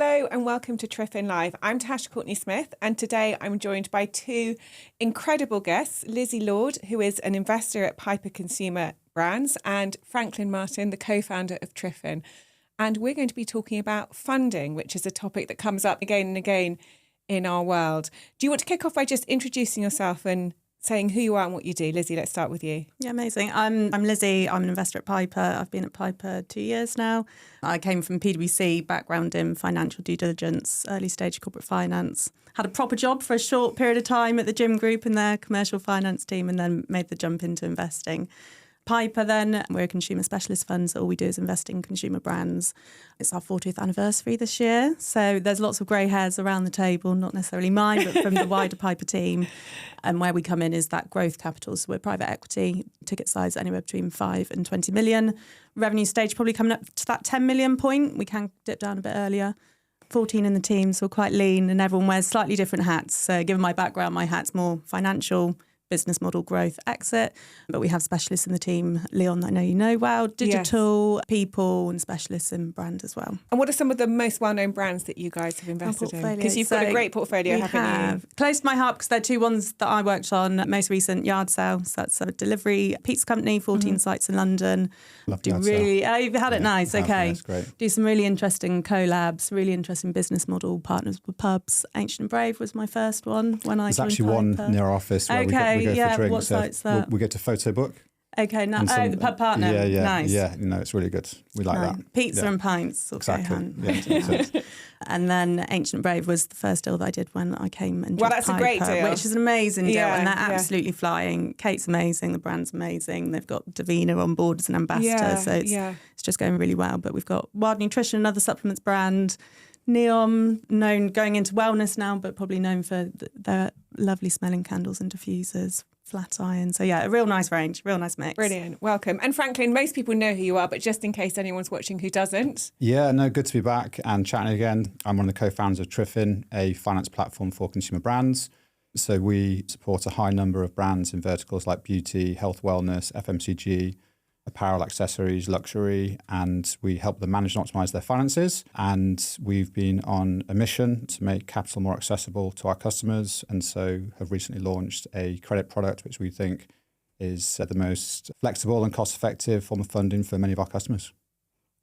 Hello and welcome to Triffin Live. I'm Tash Courtney Smith and today I'm joined by two incredible guests, Lizzi Lord, who is an investor at Piper Consumer Brands, and Franklin Martin, the co-founder of Triffin. And we're going to be talking about funding, which is a topic that comes up again and again in our world. Do you want to kick off by just introducing yourself and saying who you are and what you do? Lizzie, let's start with you. Yeah, amazing. I'm Lizzie. I'm an investor at Piper. I've been at Piper 2 years now. I came from PwC, background in financial due diligence, early stage corporate finance. Had a proper job for a short period of time at the Gym Group in their commercial finance team and then made the jump into investing. Piper then, we're a consumer specialist fund, so all we do is invest in consumer brands. It's our 40th anniversary this year, so there's lots of grey hairs around the table, not necessarily mine, but from the wider Piper team. And where we come in is that growth capital, so we're private equity, ticket size anywhere between 5 and 20 million. Revenue stage probably coming up to that 10 million point. We can dip down a bit earlier. 14 in the team, so we're quite lean and everyone wears slightly different hats. So given my background, my hat's more financial, business model, growth, exit. But we have specialists in the team, Leon, I know you know well, digital, people and specialists in brand as well. And what are some of the most well-known brands that you guys have invested in? Because you've got a great portfolio, haven't you? Close to my heart because they're two ones that I worked on. Most recent, Yard Sale. So that's a delivery pizza company, 14 sites in London. Love Yard Sale. Oh, you've had it nice. Okay. That's great. Do some really interesting collabs, really interesting business model, partners with pubs. Ancient and Brave was my first one when I There's joined actually one Piper. near our office where we go for drinks. What site's that? We get to photo book. Okay, the pub partner. Yeah, nice. Yeah, it's really good. We like that. Pizza and pints. Exactly. And then Ancient and Brave was the first deal that I did when I came and joined that's Piper, a great deal. which is an amazing deal, and they're absolutely flying. Kate's amazing, the brand's amazing. They've got Davina on board as an ambassador, so it's just going really well. But we've got Wild Nutrition, another supplements brand. Neom, known going into wellness now, but probably known for their lovely smelling candles and diffusers, flat iron. So yeah, a real nice range, real nice mix. Brilliant, welcome. And Franklin, most people know who you are, but just in case anyone's watching who doesn't. Yeah, no, good to be back and chatting again. I'm one of the co-founders of Triffin, a finance platform for consumer brands. So we support a high number of brands in verticals like beauty, health, wellness, FMCG, apparel, accessories, luxury, and we help them manage and optimize their finances. And we've been on a mission to make capital more accessible to our customers, and so have recently launched a credit product which we think is the most flexible and cost-effective form of funding for many of our customers.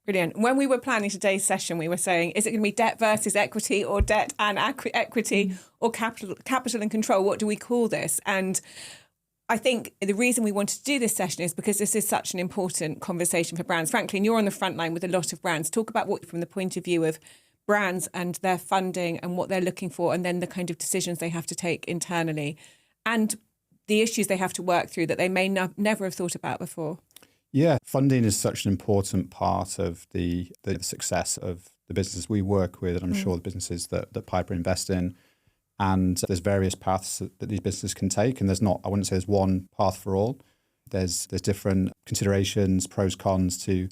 Brilliant. When we were planning today's session, we were saying, is it going to be debt versus equity or debt and equity or capital and control? What do we call this? And I think the reason we wanted to do this session is because this is such an important conversation for brands. Franklin, you're on the front line with a lot of brands. Talk about what from the point of view of brands and their funding and what they're looking for, and then the kind of decisions they have to take internally and the issues they have to work through that they may never have thought about before. Yeah, funding is such an important part of the success of the businesses we work with, and I'm sure the businesses that Piper invest in. And there's various paths that these businesses can take, and I wouldn't say there's one path for all. There's different considerations, pros, cons to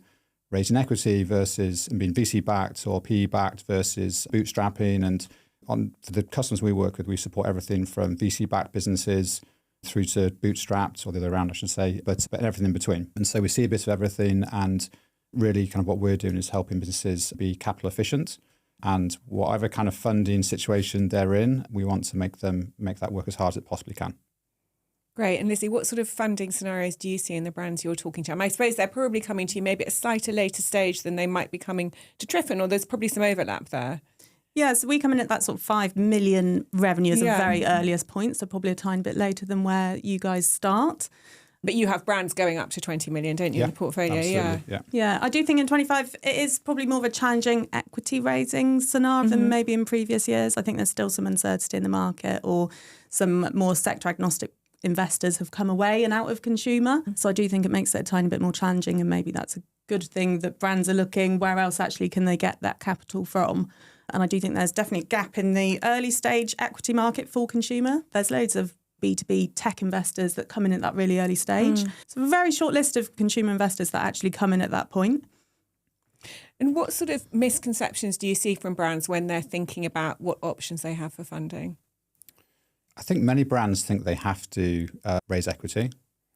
raising equity versus being VC backed or PE backed versus bootstrapping. And for the customers we work with, we support everything from VC backed businesses through to bootstrapped, or the other way around, I should say, but everything in between. And so we see a bit of everything, and really kind of what we're doing is helping businesses be capital efficient. And whatever kind of funding situation they're in, we want to make that work as hard as it possibly can. Great. And Lizzie, what sort of funding scenarios do you see in the brands you're talking to? I suppose they're probably coming to you maybe at a slightly later stage than they might be coming to Triffin, or there's probably some overlap there. Yeah, so we come in at that sort of 5 million revenue as a very earliest point, so probably a tiny bit later than where you guys start. But you have brands going up to 20 million, don't you, in the portfolio? Absolutely, Yeah, I do think in 25 it is probably more of a challenging equity raising scenario than maybe in previous years. I think there's still some uncertainty in the market, or some more sector agnostic investors have come away and out of consumer. So I do think it makes it a tiny bit more challenging, and maybe that's a good thing that brands are looking where else actually can they get that capital from. And I do think there's definitely a gap in the early stage equity market for consumer. There's loads of B2B tech investors that come in at that really early stage. So a very short list of consumer investors that actually come in at that point. And what sort of misconceptions do you see from brands when they're thinking about what options they have for funding? I think many brands think they have to raise equity.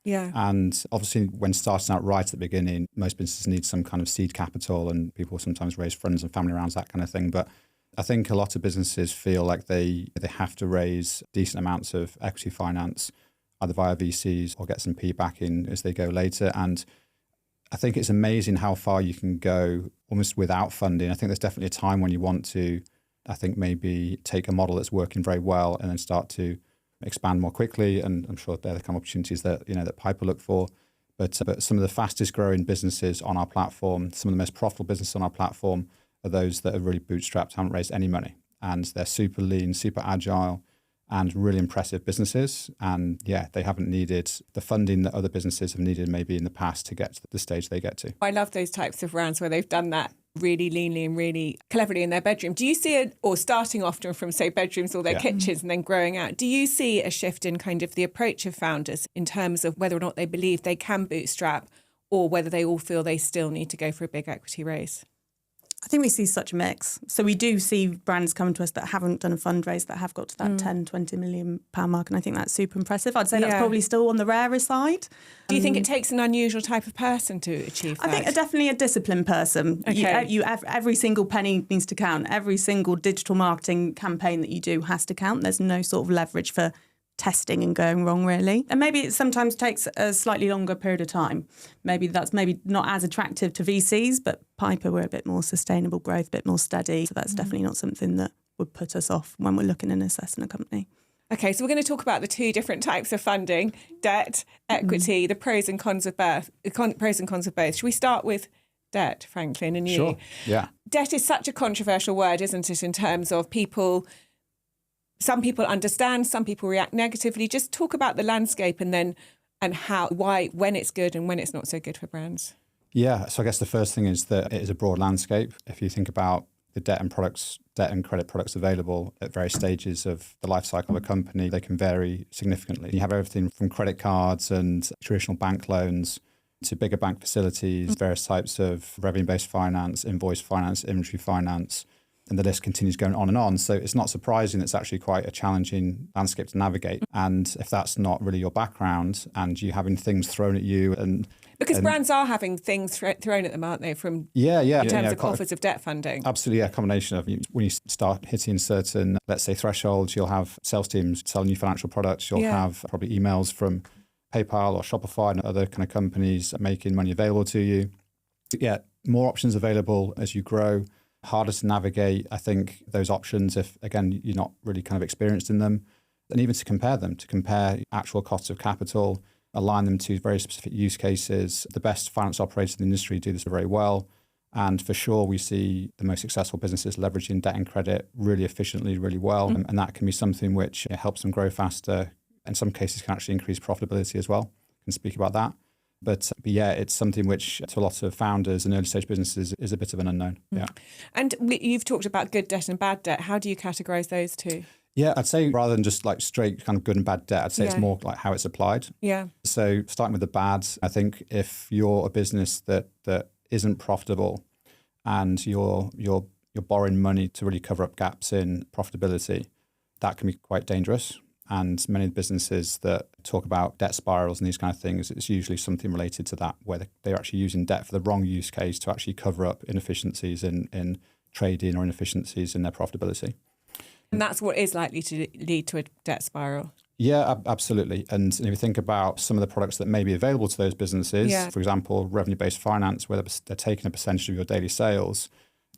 Yeah. And obviously when starting out right at the beginning, most businesses need some kind of seed capital, and people sometimes raise friends and family rounds, that kind of thing. But I think a lot of businesses feel like they have to raise decent amounts of equity finance, either via VCs or get some P backing as they go later. And I think it's amazing how far you can go almost without funding. I think there's definitely a time when you want to, I think, maybe take a model that's working very well and then start to expand more quickly. And I'm sure there are the kind of opportunities that, that Piper look for. But some of the fastest growing businesses on our platform, some of the most profitable businesses on our platform are those that are really bootstrapped, haven't raised any money. And they're super lean, super agile, and really impressive businesses. And yeah, they haven't needed the funding that other businesses have needed maybe in the past to get to the stage they get to. I love those types of rounds where they've done that really leanly and really cleverly in their bedroom. Do you see it, or starting often from, say, bedrooms or their kitchens and then growing out, do you see a shift in kind of the approach of founders in terms of whether or not they believe they can bootstrap or whether they all feel they still need to go for a big equity raise? I think we see such a mix. So we do see brands come to us that haven't done a fundraise that have got to that 10, 20 million pound mark. And I think that's super impressive. I'd say that's probably still on the rarer side. Do you think it takes an unusual type of person to achieve that? I think definitely a disciplined person. Okay. Every single penny needs to count. Every single digital marketing campaign that you do has to count. There's no sort of leverage for testing and going wrong, really. And maybe it sometimes takes a slightly longer period of time. Maybe that's not as attractive to VCs, but Piper, we're a bit more sustainable growth, a bit more steady. So that's definitely not something that would put us off when we're looking and assessing a company. Okay, so we're going to talk about the two different types of funding, debt, equity, the pros and cons of both. Should we start with debt, Franklin, and you? Sure, yeah. Debt is such a controversial word, isn't it, in terms of some people understand, some people react negatively. Just talk about the landscape and when it's good and when it's not so good for brands. Yeah, so I guess the first thing is that it is a broad landscape. If you think about the debt and credit products available at various stages of the life cycle of a company, they can vary significantly. You have everything from credit cards and traditional bank loans to bigger bank facilities, various types of revenue-based finance, invoice finance, inventory finance, and the list continues going on and on. So it's not surprising it's actually quite a challenging landscape to navigate. And if that's not really your background and you're having things thrown at you Because brands are having things thrown at them, aren't they, in terms of offers of debt funding? Absolutely, a combination of when you start hitting certain, let's say, thresholds, you'll have sales teams selling you financial products. You'll have probably emails from PayPal or Shopify and other kind of companies making money available to you. Yeah, more options available as you grow. Harder to navigate, I think, those options if, again, you're not really kind of experienced in them. And even to compare actual costs of capital, align them to very specific use cases. The best finance operators in the industry do this very well. And for sure, we see the most successful businesses leveraging debt and credit really efficiently, really well. And that can be something which helps them grow faster. In some cases, can actually increase profitability as well. I can speak about that. But yeah, it's something which to a lot of founders and early stage businesses is a bit of an unknown. Yeah. And you've talked about good debt and bad debt. How do you categorise those two? Yeah, I'd say rather than just like straight kind of good and bad debt, I'd say it's more like how it's applied. Yeah. So starting with the bad, I think if you're a business that isn't profitable and you're borrowing money to really cover up gaps in profitability, that can be quite dangerous. And many of the businesses that talk about debt spirals and these kind of things, it's usually something related to that, where they're actually using debt for the wrong use case to actually cover up inefficiencies in trading or inefficiencies in their profitability. And that's what is likely to lead to a debt spiral. Yeah, absolutely. And if you think about some of the products that may be available to those businesses, for example, revenue-based finance, where they're taking a percentage of your daily sales,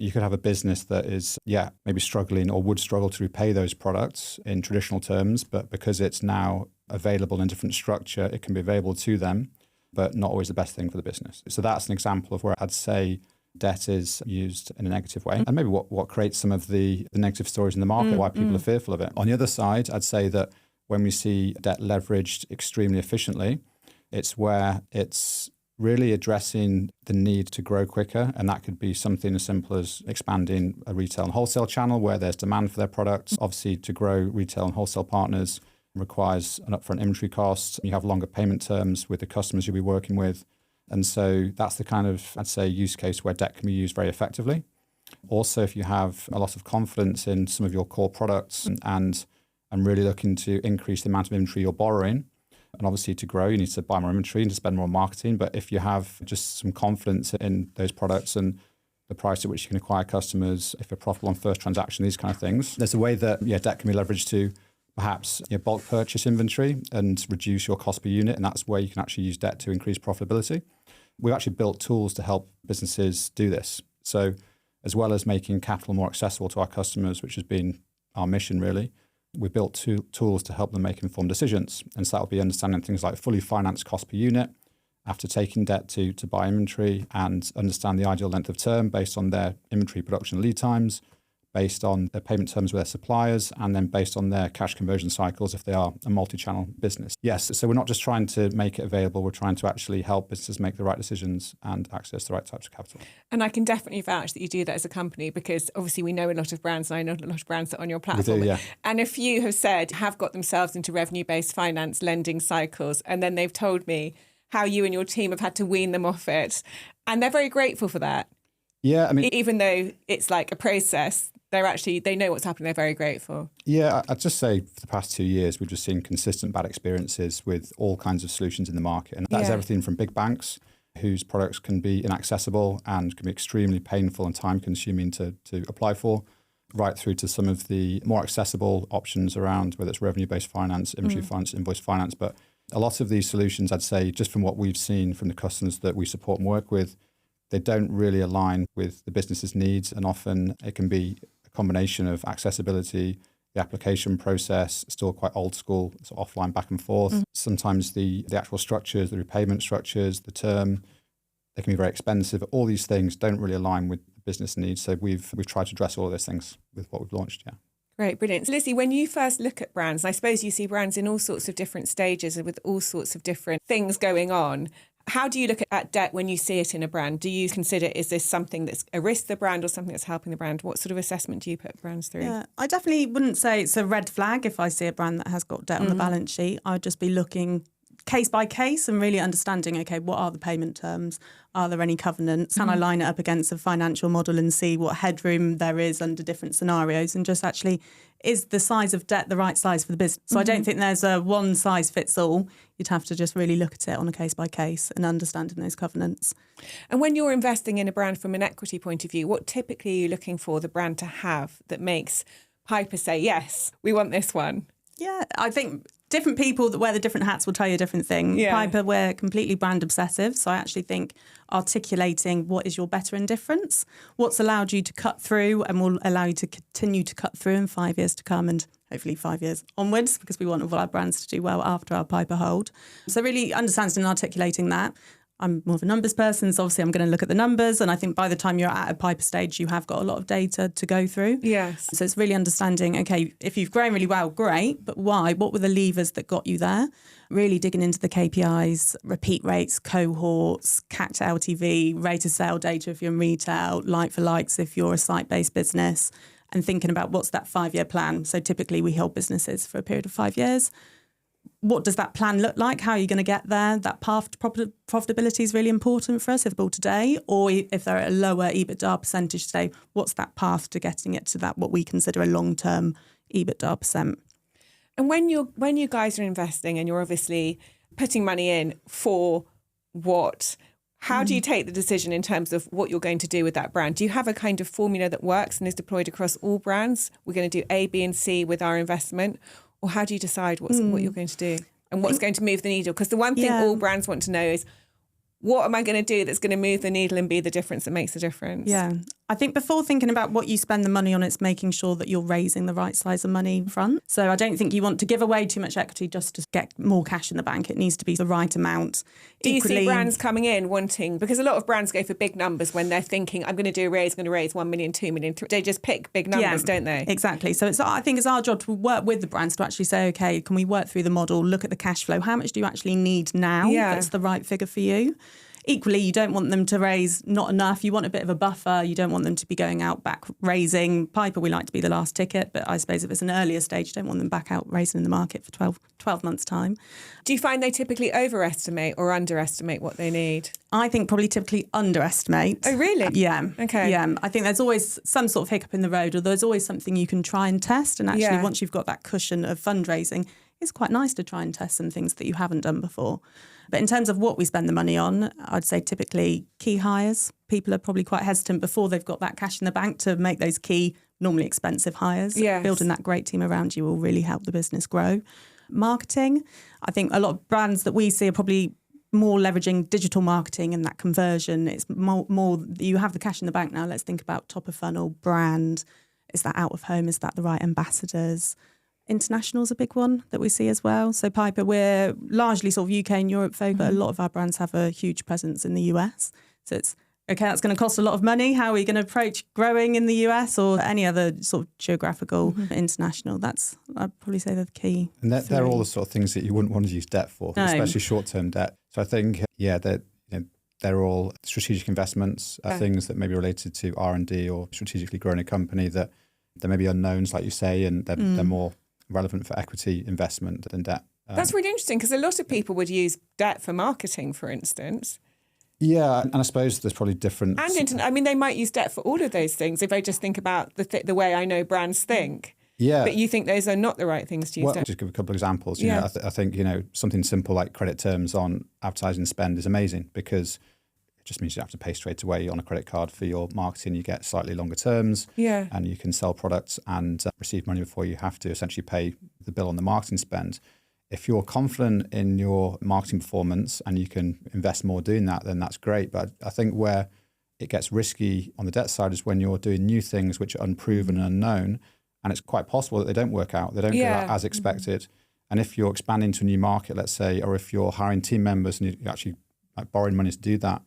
you could have a business that is, maybe struggling or would struggle to repay those products in traditional terms, but because it's now available in a different structure, it can be available to them, but not always the best thing for the business. So that's an example of where I'd say debt is used in a negative way, and maybe what creates some of the negative stories in the market, why people are fearful of it. On the other side, I'd say that when we see debt leveraged extremely efficiently, it's where it's really addressing the need to grow quicker. And that could be something as simple as expanding a retail and wholesale channel where there's demand for their products. Obviously, to grow retail and wholesale partners requires an upfront inventory cost. You have longer payment terms with the customers you'll be working with. And so that's the kind of, I'd say, use case where debt can be used very effectively. Also, if you have a lot of confidence in some of your core products and really looking to increase the amount of inventory you're borrowing, and obviously to grow, you need to buy more inventory and to spend more on marketing. But if you have just some confidence in those products and the price at which you can acquire customers, if you're profitable on first transaction, these kind of things. There's a way that debt can be leveraged to perhaps bulk purchase inventory and reduce your cost per unit, and that's where you can actually use debt to increase profitability. We've actually built tools to help businesses do this. So as well as making capital more accessible to our customers, which has been our mission really, we've built tools to help them make informed decisions. And so that will be understanding things like fully financed cost per unit after taking debt to buy inventory, and understand the ideal length of term based on their inventory production lead times, based on their payment terms with their suppliers, and then based on their cash conversion cycles if they are a multi-channel business. Yes, so we're not just trying to make it available, we're trying to actually help businesses make the right decisions and access the right types of capital. And I can definitely vouch that you do that as a company, because obviously we know a lot of brands, and I know a lot of brands that are on your platform. We do, yeah. And a few have said, have got themselves into revenue-based finance lending cycles, and then they've told me how you and your team have had to wean them off it. And they're very grateful for that. Yeah, I mean, even though it's like a process, they know what's happening. They're very grateful. Yeah, I'd just say for the past 2 years, we've just seen consistent bad experiences with all kinds of solutions in the market. And that's everything from big banks whose products can be inaccessible and can be extremely painful and time consuming to apply for, right through to some of the more accessible options around whether it's revenue-based finance, inventory finance, invoice finance. But a lot of these solutions, I'd say, just from what we've seen from the customers that we support and work with, they don't really align with the business's needs. And often it can be a combination of accessibility, the application process, still quite old school, so offline back and forth. Sometimes the actual structures, the repayment structures, the term, they can be very expensive. All these things don't really align with the business needs. So we've tried to address all of those things with what we've launched, yeah. Great, brilliant. So Lizzie, when you first look at brands, I suppose you see brands in all sorts of different stages and with all sorts of different things going on. How do you look at debt when you see it in a brand? Do you consider, is this something that's a risk to the brand or something that's helping the brand? What sort of assessment do you put brands through? Yeah, I definitely wouldn't say it's a red flag if I see a brand that has got debt on the balance sheet. I'd just be looking case by case and really understanding, okay, what are the payment terms? Are there any covenants? Can I line it up against a financial model and see what headroom there is under different scenarios? And just actually, is the size of debt the right size for the business? So I don't think there's a one size fits all. You'd have to just really look at it on a case by case and understanding those covenants. And when you're investing in a brand from an equity point of view, what typically are you looking for the brand to have that makes Piper say, yes, we want this one? Yeah, I think different people that wear the different hats will tell you a different thing. Yeah. Piper, we're completely brand obsessive. So I actually think articulating what is your better and difference, what's allowed you to cut through and will allow you to continue to cut through in 5 years to come and hopefully 5 years onwards, because we want all our brands to do well after our Piper hold. So really understanding and articulating that. I'm more of a numbers person, so obviously I'm going to look at the numbers. And I think by the time you're at a Piper stage, you have got a lot of data to go through. Yes. So it's really understanding, okay, if you've grown really well, great, but why? What were the levers that got you there? Really digging into the KPIs, repeat rates, cohorts, CAC to LTV, rate of sale data if you're in retail, like for likes if you're a site-based business, and thinking about what's that 5-year plan. So typically we hold businesses for a period of 5 years. What does that plan look like? How are you going to get there? That path to profitability is really important for us, if they're today, or if they're at a lower EBITDA percentage today, what's that path to getting it to that, what we consider a long-term EBITDA percent? And when you guys are investing and you're obviously putting money in for what, how do you take the decision in terms of what you're going to do with that brand? Do you have a kind of formula that works and is deployed across all brands? We're going to do A, B and C with our investment. Or how do you decide what you're going to do and what's going to move the needle? Because the one thing all brands want to know is, what am I going to do that's going to move the needle and be the difference that makes the difference? Yeah. I think before thinking about what you spend the money on, it's making sure that you're raising the right size of money front. So I don't think you want to give away too much equity just to get more cash in the bank. It needs to be the right amount. Do you see brands coming in wanting, because a lot of brands go for big numbers when they're thinking, I'm going to raise 1 million, 2 million. They just pick big numbers, don't they? Exactly. So I think it's our job to work with the brands to actually say, okay, can we work through the model, look at the cash flow? How much do you actually need now that's the right figure for you? Equally, you don't want them to raise not enough. You want a bit of a buffer. You don't want them to be going out back raising. Piper, we like to be the last ticket, but I suppose if it's an earlier stage, you don't want them back out raising in the market for 12 months' time. Do you find they typically overestimate or underestimate what they need? I think probably typically underestimate. Oh, really? Yeah. Okay. Yeah. I think there's always some sort of hiccup in the road, or there's always something you can try and test. And actually, once you've got that cushion of fundraising, it's quite nice to try and test some things that you haven't done before. But in terms of what we spend the money on, I'd say typically key hires. People are probably quite hesitant before they've got that cash in the bank to make those key, normally expensive hires. Yes. Building that great team around you will really help the business grow. Marketing, I think a lot of brands that we see are probably more leveraging digital marketing and that conversion. It's more you have the cash in the bank now. Let's think about top of funnel, brand. Is that out of home? Is that the right ambassadors? International is a big one that we see as well. So Piper, we're largely sort of UK and Europe folk, but a lot of our brands have a huge presence in the US. So it's, okay, that's going to cost a lot of money. How are we going to approach growing in the US or any other sort of geographical international? That's, I'd probably say, the key. And they're all the sort of things that you wouldn't want to use debt for, No. especially short-term debt. So I think, they're all strategic investments, things that may be related to R&D or strategically growing a company that there may be unknowns, like you say, and they're more relevant for equity investment than debt. That's really interesting because a lot of people would use debt for marketing, for instance. Yeah, and I suppose there's probably different... And they might use debt for all of those things if I just think about the way I know brands think. Yeah. But you think those are not the right things to use debt? Just give a couple of examples. You know, I think, something simple like credit terms on advertising spend is amazing because it just means you don't have to pay straight away on a credit card for your marketing. You get slightly longer terms and you can sell products and receive money before you have to essentially pay the bill on the marketing spend. If you're confident in your marketing performance and you can invest more doing that, then that's great. But I think where it gets risky on the debt side is when you're doing new things which are unproven and unknown, and it's quite possible that they don't work out. They don't go out as expected. And if you're expanding to a new market, let's say, or if you're hiring team members and you're actually borrowing money to do that,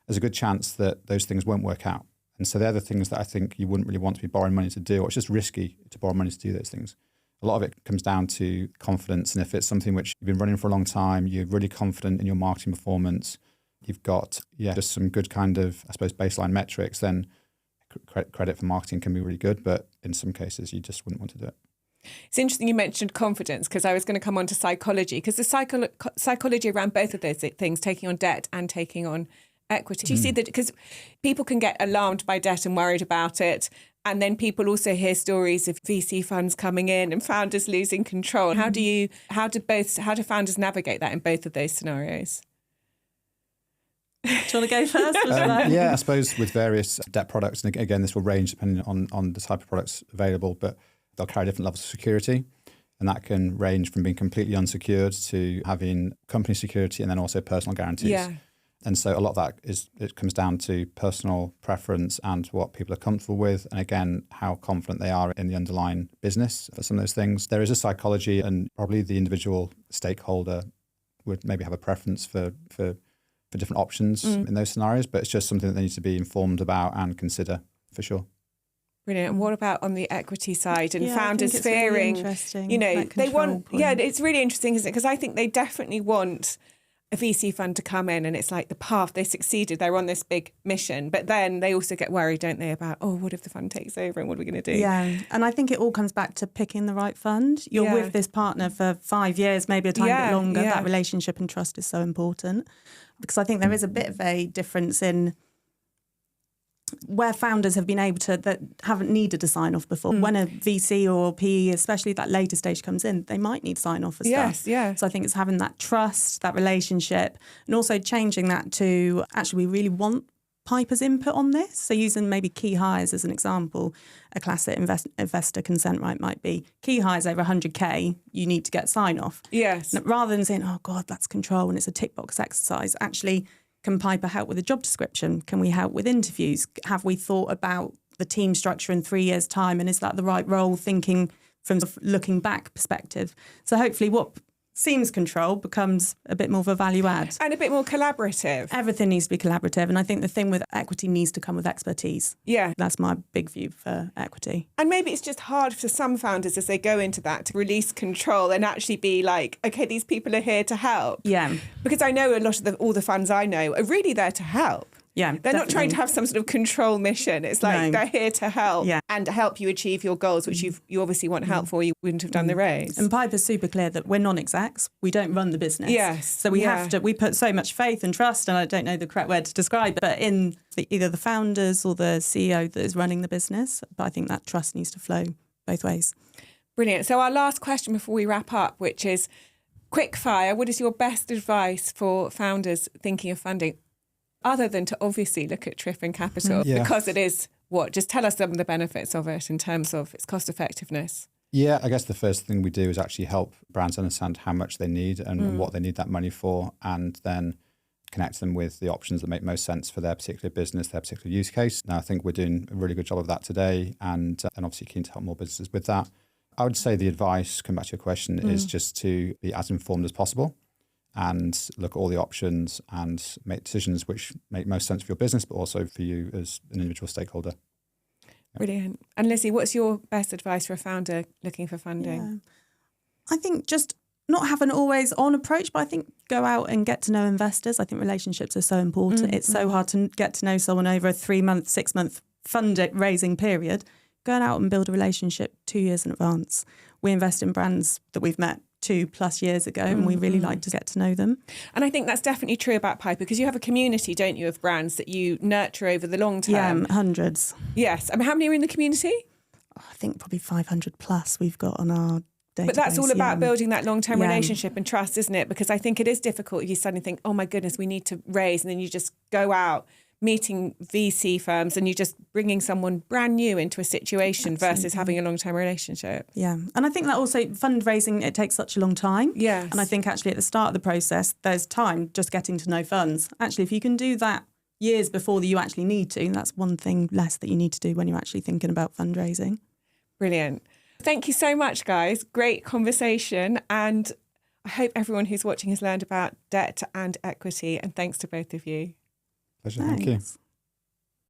there's a good chance that those things won't work out. And so they're the things that I think you wouldn't really want to be borrowing money to do, or it's just risky to borrow money to do those things. A lot of it comes down to confidence. And if it's something which you've been running for a long time, you're really confident in your marketing performance, you've got just some good kind of, I suppose, baseline metrics, then credit for marketing can be really good. But in some cases, you just wouldn't want to do it. It's interesting you mentioned confidence because I was going to come on to psychology because the psychology around both of those things, taking on debt and taking on equity. Do you see that? Because people can get alarmed by debt and worried about it. And then people also hear stories of VC funds coming in and founders losing control. How do founders navigate that in both of those scenarios? Do you want to go first? I suppose with various debt products, and again, this will range depending on the type of products available, but they'll carry different levels of security. And that can range from being completely unsecured to having company security and then also personal guarantees. Yeah. And so a lot of that it comes down to personal preference and what people are comfortable with. And again, how confident they are in the underlying business for some of those things. There is a psychology and probably the individual stakeholder would maybe have a preference for different options in those scenarios, but it's just something that they need to be informed about and consider for sure. Brilliant. And what about on the equity side and founders fearing, really they want, point. It's really interesting, isn't it? Because I think they definitely want a VC fund to come in and it's like the path, they succeeded, they're on this big mission, but then they also get worried, don't they, about, what if the fund takes over and what are we going to do? Yeah, and I think it all comes back to picking the right fund. You're with this partner for 5 years, maybe a tiny bit longer. That relationship and trust is so important because I think there is a bit of a difference in where founders have been able to, that haven't needed a sign-off before. When a VC or PE, especially that later stage comes in, they might need sign-off for stuff. So I think it's having that trust, that relationship, and also changing that to, actually, we really want Piper's input on this. So using maybe key hires as an example, a classic investor consent right might be key hires over 100K, you need to get sign-off. Yes. Rather than saying, oh God, that's control and it's a tick box exercise, actually, can Piper help with a job description? Can we help with interviews? Have we thought about the team structure in 3 years' time? And is that the right role, thinking from the looking back perspective? So hopefully what seems control becomes a bit more of a value add. And a bit more collaborative. Everything needs to be collaborative. And I think the thing with equity needs to come with expertise. Yeah. That's my big view for equity. And maybe it's just hard for some founders as they go into that to release control and actually be like, okay, these people are here to help. Yeah. Because I know a lot of all the funds I know are really there to help. Yeah, they're not trying to have some sort of control mission. It's like they're here to help and help you achieve your goals, which you obviously want help for. You wouldn't have done the raise. And Piper's super clear that we're non-execs. We don't run the business. Yes. So we have to. We put so much faith and trust, and I don't know the correct word to describe it, but in either the founders or the CEO that is running the business. But I think that trust needs to flow both ways. Brilliant. So our last question before we wrap up, which is quick fire. What is your best advice for founders thinking of funding, other than to obviously look at Triffin Capital, because it is just tell us some of the benefits of it in terms of its cost effectiveness. Yeah, I guess the first thing we do is actually help brands understand how much they need and what they need that money for, and then connect them with the options that make most sense for their particular business, their particular use case. Now, I think we're doing a really good job of that today, and obviously keen to help more businesses with that. I would say the advice, come back to your question, is just to be as informed as possible and look at all the options and make decisions which make most sense for your business, but also for you as an individual stakeholder. Brilliant. And Lizzie, what's your best advice for a founder looking for funding? Yeah. I think just not have an always on approach, but I think go out and get to know investors. I think relationships are so important. It's so hard to get to know someone over a 3-month, 6-month raising period. Going out and build a relationship 2 years in advance. We invest in brands that we've met 2+ years ago, and we really like to get to know them. And I think that's definitely true about Piper, because you have a community, don't you, of brands that you nurture over the long term? Yeah, hundreds. Yes. I mean, how many are in the community? I think probably 500+ we've got on our database. But that's all about building that long-term relationship and trust, isn't it? Because I think it is difficult if you suddenly think, oh my goodness, we need to raise, and then you just go out meeting VC firms and you're just bringing someone brand new into a situation versus having a long-term relationship. Yeah. And I think that also fundraising, it takes such a long time. Yes. And I think actually at the start of the process, there's time just getting to know funds. Actually, if you can do that years before you actually need to, that's one thing less that you need to do when you're actually thinking about fundraising. Brilliant. Thank you so much, guys. Great conversation. And I hope everyone who's watching has learned about debt and equity. And thanks to both of you. Pleasure. Thank you.